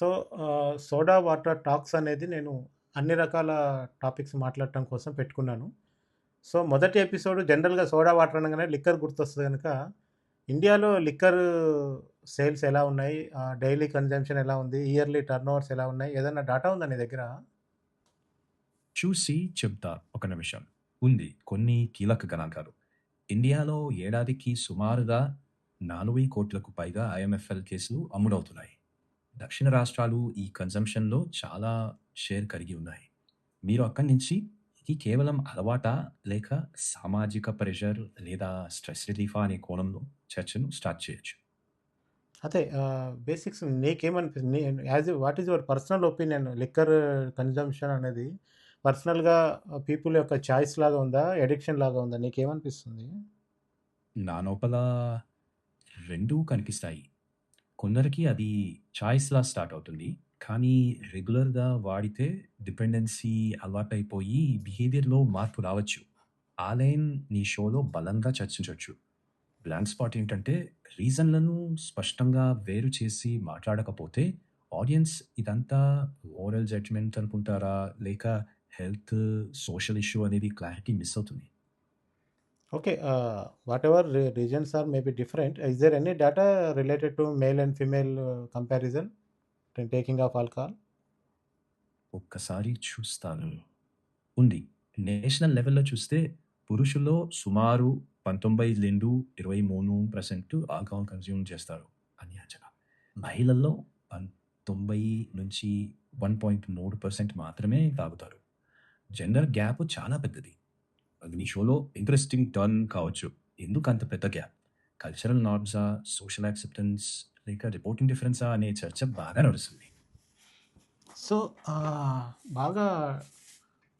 So, soda water talks అనేది నేను అన్ని రకాల టాపిక్స్ మాట్లాడటం కోసం పెట్టుకున్నాను. సో, మొదటి ఎపిసోడ్ జనరల్‌గా సోడా వాటర్ అనంగానే లిక్కర్ గుర్తొస్తది గనక, ఇండియాలో లిక్కర్ సేల్స్ ఎలా ఉన్నాయి? డైలీ కన్జంప్షన్ ఎలా ఉంది? ఇయర్లీ టర్నోవర్స్ ఎలా ఉన్నాయి? ఏదన్నా డాటా ఉందా నీ దగ్గర? చూసి చెప్తా ఒక నిమిషం. ఉంది. కొన్ని కీలక గణాంకాలు. ఇండియాలో ఏడాదికి సుమారుగా 40,00,00,000కు పైగా ఐఎంఎఫ్ఎల్ కేసులు అమ్ముడవుతున్నాయి. దక్షిణ రాష్ట్రాలు ఈ కన్జంప్షన్‌లో చాలా షేర్ కలిగి ఉన్నాయి. మీరు అక్కడి నుంచి ఇది కేవలం అలవాటా? లేక సామాజిక ప్రెషర్ లేదా స్ట్రెస్ రిలీఫా అనే కోణంలో చర్చను స్టార్ట్ చేయొచ్చు. అదే బేసిక్స్ నీకేమనిపిస్తుంది? What is your personal opinion? Liquor consumption అనేది పర్సనల్‌గా పీపుల్ యొక్క చాయిస్ లాగా ఉందా? అడిక్షన్ లాగా ఉందా? నీకేమనిపిస్తుంది? నా లోపల 2 కనిపిస్తాయి. కొందరికి అది చాయిస్‌లా స్టార్ట్ అవుతుంది. కానీ రెగ్యులర్‌గా వాడితే డిపెండెన్సీ అలవాటైపోయి బిహేవియర్‌లో మార్పు రావచ్చు. ఆ లైన్ నీ షోలో బలంగా చర్చించొచ్చు. బ్లాంక్ స్పాట్ ఏంటంటే రీజన్‌లను స్పష్టంగా వేరు చేసి మాట్లాడకపోతే ఆడియన్స్ ఇదంతా ఓరల్ జడ్జ్‌మెంట్ అనుకుంటారా? లేక హెల్త్, సోషల్ ఇష్యూ అనేది క్లారిటీ మిస్ అవుతుంది. Okay, whatever regions are maybe different. Is there any data related to male and female comparison in taking of alcohol? ఒక్కసారి చూస్తాను. ఉంది. నేషనల్ లెవెల్‌లో చూస్తే పురుషుల్లో సుమారు 19-23% ఆల్కహాల్ కన్జ్యూమ్ చేస్తారు అని అంచనా. మహిళల్లో 90-1.3% మాత్రమే తాగుతారు. జెండర్ గ్యాప్ చాలా పెద్దది. అది మీ షోలో ఇంట్రెస్టింగ్ టర్న్ కావచ్చు. ఎందుకంత పెద్ద గ్యాప్? కల్చరల్ నార్మ్సా? Social acceptance? లేక రిపోర్టింగ్ డిఫరెన్సా? అనే చర్చ బాగా నడుస్తుంది. సో, బాగా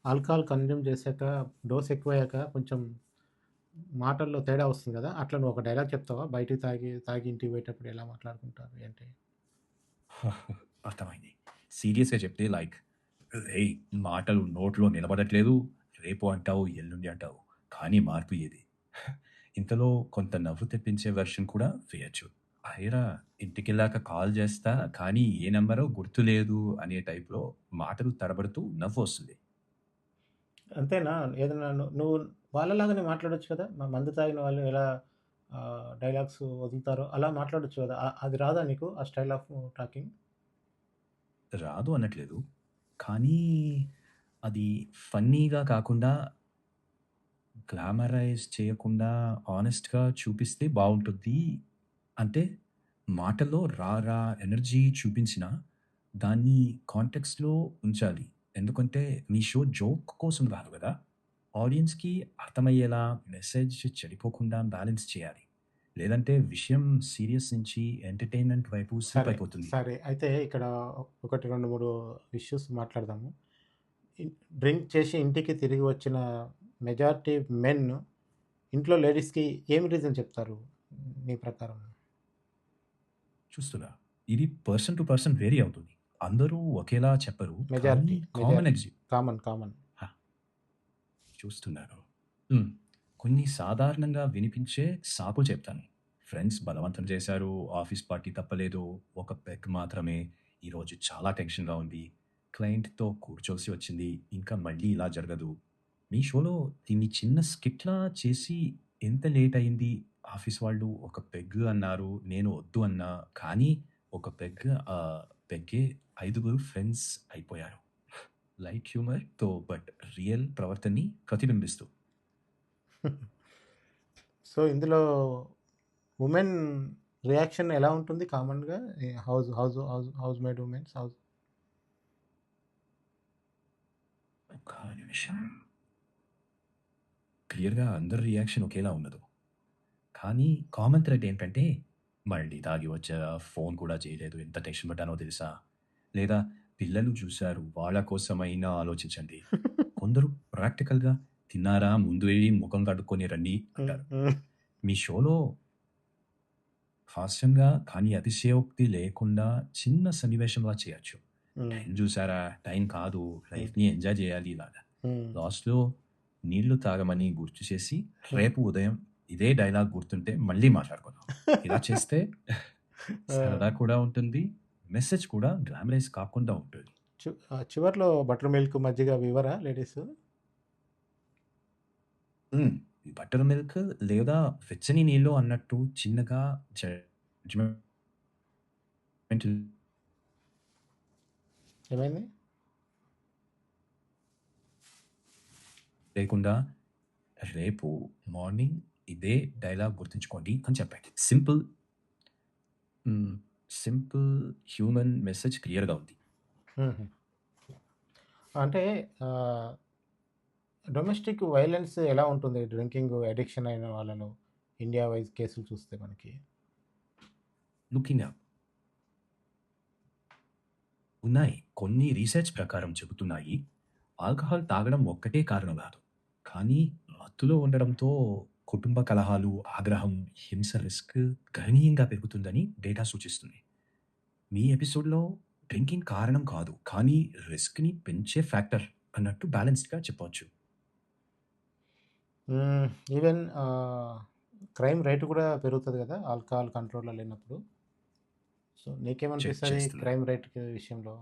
ఆల్కహాల్ కన్జ్యూమ్ చేశాక, డోస్ ఎక్కువయ్యాక కొంచెం మాటల్లో తేడా వస్తుంది కదా! అట్లా నువ్వు ఒక డైలాగ్ చెప్తావా? బయటికి తాగి ఇంటికి పోయేటప్పుడు ఎలా మాట్లాడుకుంటారు ఏంటి? అర్థమైంది. సీరియస్‌గా చెప్తే లైక్, "ఏయ్! మాటలు నోట్లో నిలబడట్లేదు. రేపు అంటావు, ఎల్లుండి అంటావు. కానీ మార్పు ఏది?" ఇంతలో కొంత నవ్వు తెప్పించే వెర్షన్ కూడా వేయొచ్చు. "అరేరా! ఇంటికెళ్ళాక కాల్ చేస్తా. కానీ ఏ నంబరో గుర్తులేదు" అనే టైప్‌లో మాటలు తడబడుతూ నవ్వొస్తుంది. అంతేనా? ఏదన్నా నువ్వు వాళ్ళలాగానే మాట్లాడొచ్చు కదా! మందు తాగిన వాళ్ళు ఎలా డైలాగ్స్ వదులుతారో అలా మాట్లాడొచ్చు కదా! అది రాదా నీకు ఆ స్టైల్ ఆఫ్ టాకింగ్? రాదు అనట్లేదు. కానీ అది ఫన్నీగా కాకుండా గ్లామరైజ్ చేయకుండా హానెస్ట్‌గా చూపిస్తే బావుంటుంది. అంటే మాటల్లో ఎనర్జీ చూపించినా దాన్ని కాంటెక్స్ట్‌లో ఉంచాలి. ఎందుకంటే మీ షో జోక్ కోసం కాదు గదా! ఆడియన్స్‌కి అర్థమయ్యేలా మెసేజ్ చెడిపోకుండా బ్యాలెన్స్ చేయాలి. లేదంటే విషయం సీరియస్ నుంచి ఎంటర్‌టైన్‌మెంట్ వైపు స్లిప్ సరే. అయిపోతుంది. సరే. అయితే ఇక్కడ ఒకటి 2, 3 ఇష్యూస్ మాట్లాడదాము. ఇన్ డ్రింక్ చేసి ఇంటికి తిరిగి వచ్చిన మెజారిటీ మెన్ ఇంట్లో లేడీస్‌కి ఏమి రీజన్ చెప్తారు నీ ప్రకారం? చూస్తున్నా. ఇది పర్సన్ టు పర్సన్ వేరీ అవుతుంది. అందరూ ఒకేలా చెప్పరు. కానీ మెజారిటీ. కామన్. ఆ! చూస్తున్నాను. హ్మ్. కొన్ని సాధారణంగా వినిపించే సాకులు చెప్తాను. ఫ్రెండ్స్ బలవంతం చేశారు, ఆఫీస్ పార్టీ తప్పలేదు, ఒక పెగ్ మాత్రమే, ఈరోజు చాలా టెన్షన్‌గా ఉంది, క్లయింట్‌తో కూర్చోవాల్సి వచ్చింది, ఇంకా మళ్ళీ ఇలా జరగదు. మీ షోలో దీన్ని చిన్న స్కిట్‌లా చేసి ఎంత లేట్ అయింది, ఆఫీస్ వాళ్ళు ఒక పెగ్ అన్నారు, నేను వద్దు అన్నా, కానీ ఒక పెగ్గే ఐదుగురు ఫ్రెండ్స్ అయిపోయారు. లైట్ హ్యూమర్‌తో బట్ రియల్ ప్రవర్తనని ప్రతిబింబిస్తూ. సో, ఇందులో వుమెన్ రియాక్షన్ ఎలా ఉంటుంది కామన్‌గా? హౌస్ మేడ్ వుమెన్స్ ఒక్క నిమిషం. క్లియర్‌గా అందరి రియాక్షన్ ఒకేలా ఉండదు. కానీ కామన్ థ్రెడ్ ఏంటంటే, మళ్ళీ తాగి వచ్చారా, ఫోను కూడా చేయలేదు, ఎంత టెన్షన్ పడ్డానో తెలుసా? లేదా పిల్లలు చూసారు, వాళ్ళ కోసమైనా ఆలోచించండి. కొందరు ప్రాక్టికల్‌గా తిన్నారా, ముందు వెళ్లి ముఖం కడుక్కొని రండి హ్మ్. అంటారు. హ్మ్. మీ షోలో హాస్యంగా కానీ అతిశయోక్తి లేకుండా చిన్న సన్నివేశంలా చేయొచ్చు. హ్మ్. టైం చూసారా? టైం కాదు. హ్మ్. లైఫ్‌ని ఎంజాయ్ చేయాలి ఇలాగా. హ్మ్. లాస్ట్‌లో నీళ్లు తాగమని గుర్తు చేసి, హ్మ్. రేపు ఉదయం ఇదే డైలాగ్ గుర్తుంటే మళ్ళీ మాట్లాడుకుందాం. ఇలా చేస్తే ఆ! సరదా కూడా ఉంటుంది. మెసేజ్ కూడా గ్లామరైజ్ కాకుండా ఉంటుంది. చివర్లో బటర్ మిల్క్ మజ్జిగ అవి ఇవ్వరా లేడీస్? బటర్ మిల్క్ లేదా వెచ్చని నీళ్ళు అన్నట్టు చిన్నగా జడ్జ్‌మెంట్ ఏమైంది? లేకుండా రేపు మార్నింగ్ ఇదే డైలాగ్ గుర్తుంచుకోండి అని చెప్పండి. సింపుల్ సింపుల్ హ్యూమన్ మెసేజ్ క్లియర్‌గా ఉంది. హుహు. అంటే డొమెస్టిక్ వైలెన్స్ ఎలా ఉంటుంది డ్రింకింగ్ అడిక్షన్ అయిన వాళ్ళలో ఇండియా వైజ్ కేసులు చూస్తే మనకి? లుకింగ్ అప్ ఉన్నాయి. కొన్ని రీసెర్చ్ ప్రకారం చెబుతున్నాయి. ఆల్కహాల్ తాగడం ఒక్కటే కారణం కాదు. కానీ మత్తులో ఉండడంతో కుటుంబ కలహాలు, ఆగ్రహం, హింస రిస్క్ గణనీయంగా పెరుగుతుందని డేటా సూచిస్తుంది. మీ ఎపిసోడ్‌లో డ్రింకింగ్ కారణం కాదు. కానీ రిస్క్‌ని పెంచే ఫ్యాక్టర్ అన్నట్టు బ్యాలెన్స్డ్‌గా చెప్పొచ్చు. ఈవెన్ క్రైమ్ రేట్ కూడా పెరుగుతది కదా! ఆల్కహాల్ కంట్రోల్‌లో లేనప్పుడు. సో, చెక్ నీకేమనిపిస్తది చేస్తున్నా. క్రైమ్ రేట్ విషయంలో?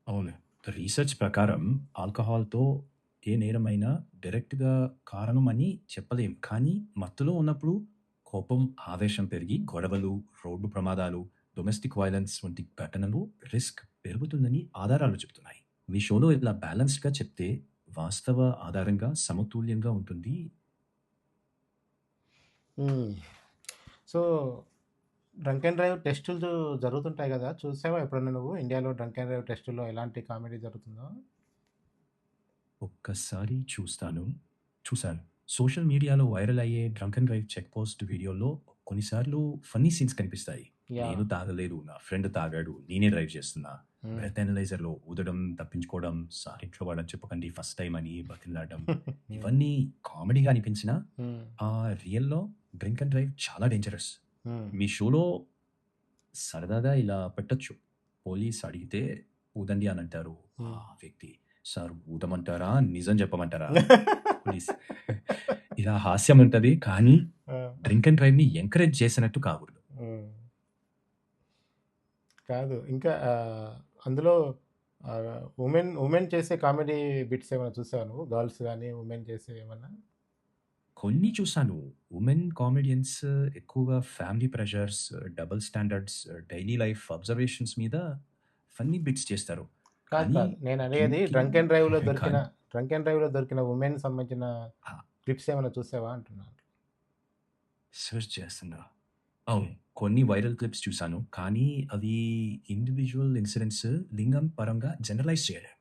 అవును. రీసెర్చ్ ప్రకారం ఆల్కహాల్‌తో ఏ నేరమైనా డైరెక్ట్‌గా కారణం అని చెప్పలేం. కానీ మత్తులో ఉన్నప్పుడు కోపం, ఆవేశం పెరిగి గొడవలు, రోడ్డు ప్రమాదాలు, డొమెస్టిక్ వయలెన్స్ వంటి ఘటనలు రిస్క్ పెరుగుతుందని ఆధారాలు చెబుతున్నాయి. మీ షోలో ఇలా బ్యాలెన్స్డ్‌గా చెప్తే వాస్తవ ఆధారంగా సమతుల్యంగా ఉంటుంది. హ్మ్. సో, డ్రంక్ అండ్ డ్రైవ్ టెస్టులు జరుగుతుంటాయి కదా! చూసావా ఎప్పుడన్నా నువ్వు ఇండియాలో డ్రంక్ అండ్ డ్రైవ్ టెస్టుల్లో ఎలాంటి కామెడీ జరుగుతుందో? ఒక్కసారి చూసాను. సోషల్ మీడియాలో వైరల్ అయ్యే drunk and drive check post వీడియోలో కొన్నిసార్లు ఫన్నీ సీన్స్ కనిపిస్తాయి. యాహ్! నేను తాగలేదు, నా ఫ్రెండ్ తాగాడు, నేనే డ్రైవ్ చేస్తున్నా. హ్మ్. బ్రెత్ అనలైజర్‌లో ఊదడం, తప్పించుకోవడం, సారీ ఇంట్లో వాళ్ళని చెప్పకండి ఫస్ట్ టైమ్ అని బతిమలాడడం. ఇవన్నీ కామెడీగా అనిపించినా హ్మ్. రియల్‌లో డ్రింక్ అండ్ డ్రైవ్ చాలా డేంజరస్. హ్మ్. మీ షోలో సరదాగా ఇలా పెట్టొచ్చు. పోలీస్ అడిగితే ఊదండి అని అంటారు. ఆ వ్యక్తి, సార్ ఊదమంటారా? నిజం చెప్పమంటారా? పోలీస్ ఇలా హాస్యం ఉంటది. కానీ ఆ! డ్రింక్ అండ్ డ్రైవ్‌ని ఎంకరేజ్ చేసినట్టు కాకూడదు. హ్మ్. కాదు. ఇంకా అందులో ఉమెన్ చేసే కామెడీ బిట్స్ ఏమైనా చూసావా నువ్వు? గర్ల్స్ గాని, ఉమెన్ చేసేవి ఏమన్నా? కొన్ని చూసాను. వుమెన్ కామెడియన్స్ ఎక్కువగా family pressures, double standards, daily life observations మీద ఫన్నీ బిట్స్ చేస్తారు. కాదు. కానీ కాదు. నేనడిగేది డ్రింకింగ్ డ్రంక్ అండ్ డ్రైవ్‌లో కానీ దొరికిన ఉమెన్ సంబంధించిన ఆ! క్లిప్స్ ఏమైనా చూసావా అంటున్నా? సెర్చ్ చేస్తున్నా. అవును. కొన్ని వైరల్ క్లిప్స్ చూసాను. కానీ అవి ఇండివిడ్యువల్ ఇన్సిడెంట్స్ లింగం పరంగా జనరలైజ్ చేయలేదు.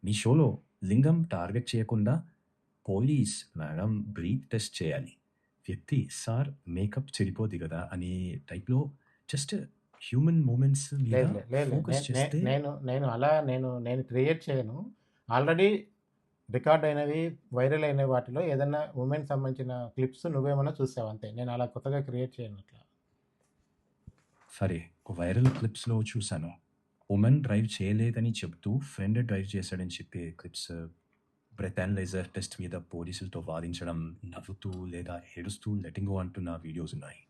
మీ షోలో లింగం టార్గెట్ చేయకుండా పోలీస్ మేడం బ్రీత్ టెస్ట్ చేయాలి. వ్యక్తి సార్ మేకప్ చెడిపోద్ది గదా! అనే టైప్‌లో జస్ట్ హ్యూమన్ మూమెంట్స్ మీద లేదు. లేదు. లేదు. లేదు. ఫోకస్ చేస్తే నేను క్రియేట్ చేయను. ఆల్రెడీ రికార్డ్ అయినవి, వైరల్ అయిన వాటిలో ఏదన్నా ఉమెన్ సంబంధించిన క్లిప్స్ నువ్వేమన్నా చూసావా అంతే. నేను అలా కొత్తగా క్రియేట్ చేయను అట్లా. సరే. వైరల్ క్లిప్స్‌లో చూసాను. వుమెన్ డ్రైవ్ చేయలేదని చెప్తూ ఫ్రెండ్ డ్రైవ్ చేశాడని చెప్పే క్లిప్స్, బ్రెత్ అనలైజర్ టెస్ట్ మీద పోలీసులతో వాదించడం, నవ్వుతూ లేదా ఏడుస్తూ లెట్టింగ్ గో అంటున్న వీడియోస్ ఉన్నాయి.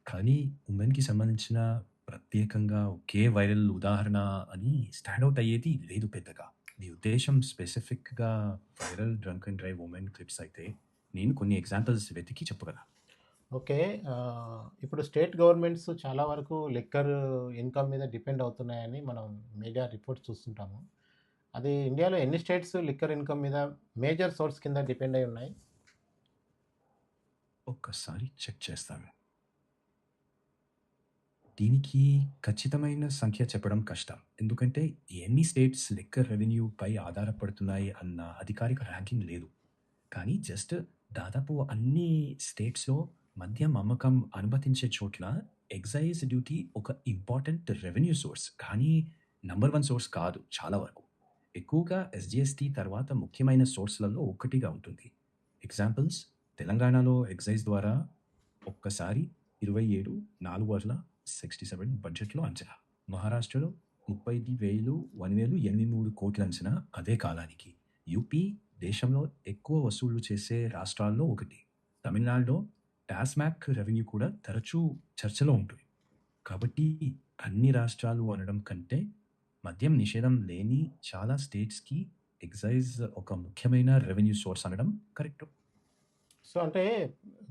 కానీ వుమెన్‌కి సంబంధించిన ప్రత్యేకంగా ఒకే వైరల్ ఉదాహరణ అని స్టాండ్ ఔట్ అయ్యేది లేదు పెద్దగా. మీ ఉద్దేశ్యం స్పెసిఫిక్‌గా viral drunk and drive women clips అయితే నేను కొన్ని ఎగ్జాంపుల్స్ వెతికి చెప్పగలను. ఓకే. ఇప్పుడు స్టేట్ గవర్నమెంట్స్ చాలా వరకు లిక్కర్ ఇన్‌కమ్ మీద డిపెండ్ అవుతున్నాయని మనం మీడియా రిపోర్ట్స్ చూస్తుంటాము. అది ఇండియాలో ఎన్ని స్టేట్స్ లిక్కర్ ఇన్‌కమ్ మీద మేజర్ సోర్స్ కింద డిపెండ్ అయ్యి ఉన్నాయి? ఒక్కసారి చెక్ చేస్తాను. దీనికి ఖచ్చితమైన సంఖ్య చెప్పడం కష్టం. ఎందుకంటే ఎన్ని స్టేట్స్ లిక్కర్ రెవెన్యూపై ఆధారపడుతున్నాయి అన్న అధికారిక ర్యాంకింగ్ లేదు. కానీ జస్ట్ దాదాపు అన్ని స్టేట్స్‌లో మద్యం అమ్మకం అనుమతించే చోట్ల ఎక్సైజ్ డ్యూటీ ఒక ఇంపార్టెంట్ రెవెన్యూ సోర్స్. కానీ నంబర్ 1 సోర్స్ కాదు చాలా వరకు. ఎక్కువగా ఎస్‌జీఎస్టీ తర్వాత ముఖ్యమైన సోర్స్‌లలో ఒకటిగా ఉంటుంది. ఎగ్జాంపుల్స్ తెలంగాణలో ఎక్సైజ్ ద్వారా ఒక్కసారి 27,467 బడ్జెట్‌లో అంచనా. మహారాష్ట్రలో 30,183 కోట్ల అంచనా అదే కాలానికి. యూపీ దేశంలో ఎక్కువ వసూళ్లు చేసే రాష్ట్రాల్లో ఒకటి. తమిళనాడులో టాస్మాక్ రెవెన్యూ కూడా తరచూ చర్చలో ఉంటుంది. కాబట్టి అన్ని రాష్ట్రాలు అనడం కంటే, మద్యం నిషేధం లేని చాలా స్టేట్స్‌కి ఎక్సైజ్ ఒక ముఖ్యమైన రెవెన్యూ సోర్స్ అనడం కరెక్టు. సో, అంటే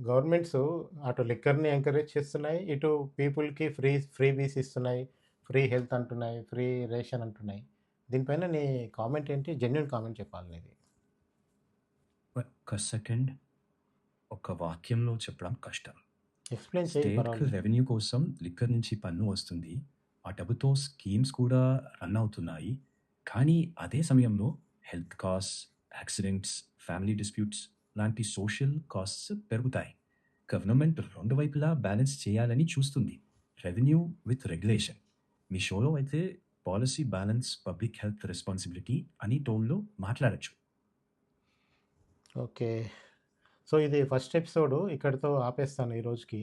గవర్నమెంట్సు అటు లిక్కర్‌ని ఎంకరేజ్ చేస్తున్నాయి. ఇటు పీపుల్‌కి ఫ్రీబీస్ ఇస్తున్నాయి. ఫ్రీ హెల్త్ అంటున్నాయి. ఫ్రీ రేషన్ అంటున్నాయి. దీనిపైన నీ కామెంట్ ఏంటి? జెన్యూన్ కామెంట్ చెప్పాలి నీది. ఒక్క సెకండ్ ఒక వాక్యంలో చెప్పడం కష్టం. ఎక్స్‌ప్లెయిన్ చెయ్యి స్టేట్‌కి పర్వాలేదు. రెవెన్యూ కోసం లిక్కర్ నుంచి పన్ను వస్తుంది. ఆ డబ్బుతో స్కీమ్స్ కూడా రన్ అవుతున్నాయి. కానీ అదే సమయంలో health costs, accidents, family disputes లాంటి సోషల్ కాస్ట్స్ పెరుగుతాయి. గవర్నమెంట్ 2 వైపులా బ్యాలెన్స్ చేయాలని చూస్తుంది. Revenue with regulation. మీ షోలో అయితే policy balance, public health responsibility అని టోన్‌లో మాట్లాడొచ్చు. ఓకే. సో, ఇది ఫస్ట్ ఎపిసోడు ఇక్కడితో ఆపేస్తాను ఈ రోజుకి.